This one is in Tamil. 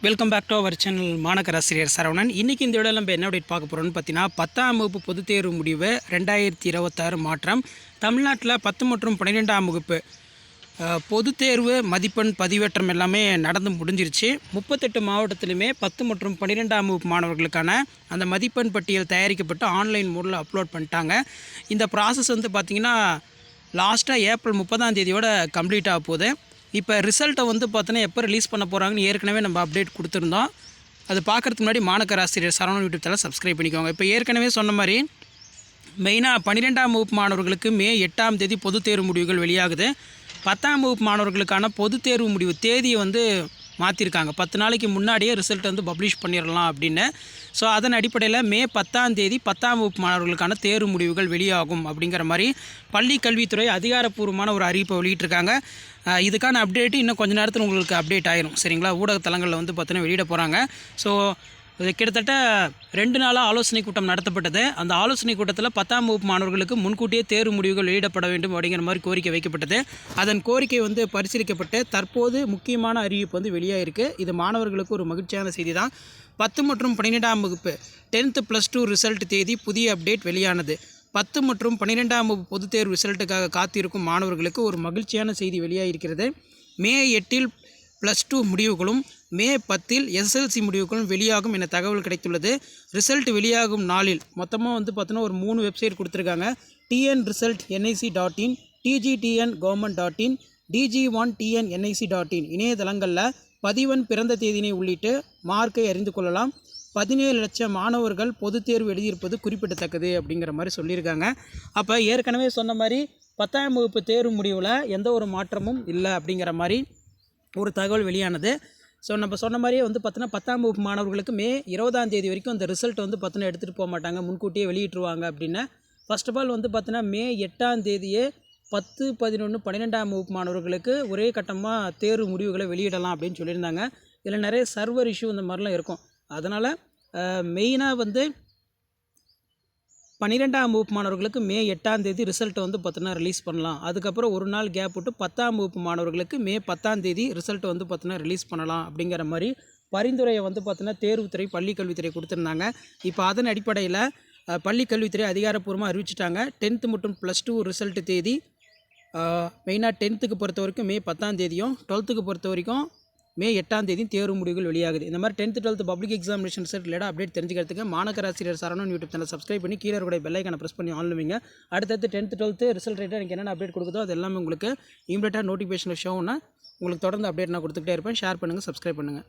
Welcome back to our channel மாணக்கர் ஆசிரியர் சரவணன். இன்றைக்கி இந்த வீடியோவில் நம்ம என்ன அப்டேட் பார்க்க போகிறோம்னு பார்த்தீங்கன்னா 10ஆம் வகுப்பு பொதுத் தேர்வு முடிவு 2026 மாற்றம். தமிழ்நாட்டில் 10 மற்றும் 12ஆம் வகுப்பு பொதுத் தேர்வு மதிப்பெண் பதிவேற்றம் எல்லாமே நடந்து முடிஞ்சிருச்சு. 38 மாவட்டத்திலுமே 10 மற்றும் 12ஆம் வகுப்பு மாணவர்களுக்கான அந்த மதிப்பெண் பட்டியல் தயாரிக்கப்பட்டு ஆன்லைன் மோடில் அப்லோட் பண்ணிட்டாங்க. இந்த ப்ராசஸ் வந்து பார்த்திங்கன்னா லாஸ்ட்டாக ஏப்ரல் 30ஆம் தேதியோட கம்ப்ளீட் ஆக போகுது. இப்போ ரிசல்ட்டை வந்து பார்த்தோன்னா எப்போ ரிலீஸ் பண்ண போகிறாங்கன்னு ஏற்கனவே நம்ம அப்டேட் கொடுத்துருந்தோம். அது பார்க்குறதுக்கு முன்னாடி மாணக்கர் ஆசிரியர் சரவணன் யூடியூப் சேனல் சப்ஸ்கிரைப் பண்ணிக்கோங்க. இப்போ ஏற்கனவே சொன்ன மாதிரி மெயினாக 12ஆம் வகுப்பு மாணவர்களுக்கு மே 8ஆம் தேதி பொதுத் தேர்வு முடிவுகள் வெளியாகுது. 10ஆம் வகுப்பு மாணவர்களுக்கான பொதுத் தேர்வு முடிவு தேதியை வந்து மாற்றிருக்காங்க. 10 நாளைக்கு முன்னாடியே ரிசல்ட் வந்து பப்ளிஷ் பண்ணிடலாம் அப்படின்னு. ஸோ அதன் அடிப்படையில் மே 10ஆம் தேதி 10ஆம் வகுப்பு மாணவர்களுக்கான தேர்வு முடிவுகள் வெளியாகும் அப்படிங்கிற மாதிரி பள்ளி கல்வித்துறை அதிகாரப்பூர்வமான ஒரு அறிவிப்பை வெளியிட்டிருக்காங்க. இதுக்கான அப்டேட்டு இன்னும் கொஞ்சம் நேரத்தில் உங்களுக்கு அப்டேட் ஆயிரும். சரிங்களா? ஊடகத்தலங்களில் வந்து பார்த்தீங்கன்னா வெளியிட போகிறாங்க. ஸோ கிட்டத்தட்ட 2 நாளாக ஆலோசனை கூட்டம் நடத்தப்பட்டது. அந்த ஆலோசனை கூட்டத்தில் 10ஆம் வகுப்பு மாணவர்களுக்கு முன்கூட்டியே தேர்வு முடிவுகள் வெளியிடப்பட வேண்டும் அப்படிங்கிற மாதிரி கோரிக்கை வைக்கப்பட்டது. அதன் கோரிக்கை வந்து பரிசீலிக்கப்பட்டு தற்போது முக்கியமான அறிவிப்பு வந்து வெளியாகிருக்கு. இது மாணவர்களுக்கு ஒரு மகிழ்ச்சியான செய்தி தான். 10 மற்றும் 12ஆம் வகுப்பு 10th +2 ரிசல்ட் தேதி புதிய அப்டேட் வெளியானது. 10 மற்றும் 12ஆம் வகுப்பு பொதுத் தேர்வு ரிசல்ட்டுக்காக காத்திருக்கும் மாணவர்களுக்கு ஒரு மகிழ்ச்சியான செய்தி வெளியாகிருக்கிறது. மே 8இல் +2 முடிவுகளும் மே 10இல் SSLC முடிவுகளும் வெளியாகும் என தகவல் கிடைத்துள்ளது. ரிசல்ட் வெளியாகும் நாளில் மொத்தமாக வந்து பார்த்தோன்னா ஒரு 3 வெப்சைட் கொடுத்துருக்காங்க. tnresult.nic.in, tgtn.government.in, dg1tn.nic.in இணையதளங்களில் பதிவன் பிறந்த தேதியினை உள்ளிட்டு மார்க்கை அறிந்து கொள்ளலாம். 17 லட்சம் மாணவர்கள் பொதுத் தேர்வு எழுதியிருப்பது குறிப்பிடத்தக்கது அப்படிங்கிற மாதிரி சொல்லியிருக்காங்க. அப்போ ஏற்கனவே சொன்ன மாதிரி 10ஆம் வகுப்பு தேர்வு முடிவில் எந்த ஒரு மாற்றமும் இல்லை அப்படிங்கிற மாதிரி ஒரு தகவல் வெளியானது. ஸோ நம்ம சொன்ன மாதிரியே வந்து பார்த்தோன்னா 10ஆம் வகுப்பு மாணவர்களுக்கு மே 20ஆம் தேதி வரைக்கும் அந்த ரிசல்ட் வந்து பார்த்தோன்னா எடுத்துகிட்டு போக மாட்டாங்க, முன்கூட்டியே வெளியிட்டுருவாங்க அப்படின்னு. ஃபர்ஸ்ட் ஆஃப் ஆல் வந்து பார்த்தோன்னா மே 8ஆம் தேதியே 10, 11, 12ஆம் வகுப்பு மாணவர்களுக்கு ஒரே கட்டமாக தேர்வு முடிவுகளை வெளியிடலாம் அப்படின்னு சொல்லியிருந்தாங்க. இதில் நிறைய சர்வர் இஷ்யூ இந்த மாதிரிலாம் இருக்கும். அதனால் மெயினாக வந்து 12ஆம் வகுப்பு மாணவர்களுக்கு மே 8ஆம் தேதி ரிசல்ட்டை வந்து பார்த்தோன்னா ரிலீஸ் பண்ணலாம். அதுக்கப்புறம் ஒரு நாள் கேப் விட்டு 10ஆம் வகுப்பு மாணவர்களுக்கு மே 10ஆம் தேதி ரிசல்ட்டை வந்து பார்த்தோன்னா ரிலீஸ் பண்ணலாம் அப்படிங்கிற மாதிரி பரிந்துரையை வந்து பார்த்தோன்னா தேர்வுத்துறை பள்ளி கல்வித்துறை கொடுத்துருந்தாங்க. இப்போ அதன் அடிப்படையில் பள்ளி கல்வித்துறை அதிகாரப்பூர்வமாக அறிவிச்சிட்டாங்க. 10th மற்றும் +2 ரிசல்ட் தேதி மெயினாக 10th பொறுத்த வரைக்கும் மே 10ஆம் தேதியும் 12th பொறுத்த வரைக்கும் மே 8ஆம் தேதி தேர்வு முடிவுகள் வெளியாகுது. இந்த மாதிரி 10th 12th public examination result related update தெரிஞ்சுக்கிறதுக்கு மாணக்கர் ஆசிரியர் சரவணன் யூடியூப் சேனல் சப்ஸ்கிரைப் பண்ணி கீழே கூட பெல் ஐக்கானை ப்ரெஸ் பண்ணி ஆன் வைங்க. அடுத்தடுத்து 10th 12th ரிசல்ட் ரிலேட்டட் எனக்கு என்னென்ன அப்டேட் கொடுக்குதோ அது எல்லாமே உங்களுக்கு இமீடியட்டாக நோட்டிஃபிகேஷனில் ஷோன்னா உங்களுக்கு தொடர்ந்து அப்டேட் நான் கொடுத்துக்கிட்டே இருப்பேன். ஷேர் பண்ணுங்கள், சப்ஸ்கிரைப் பண்ணுங்கள்.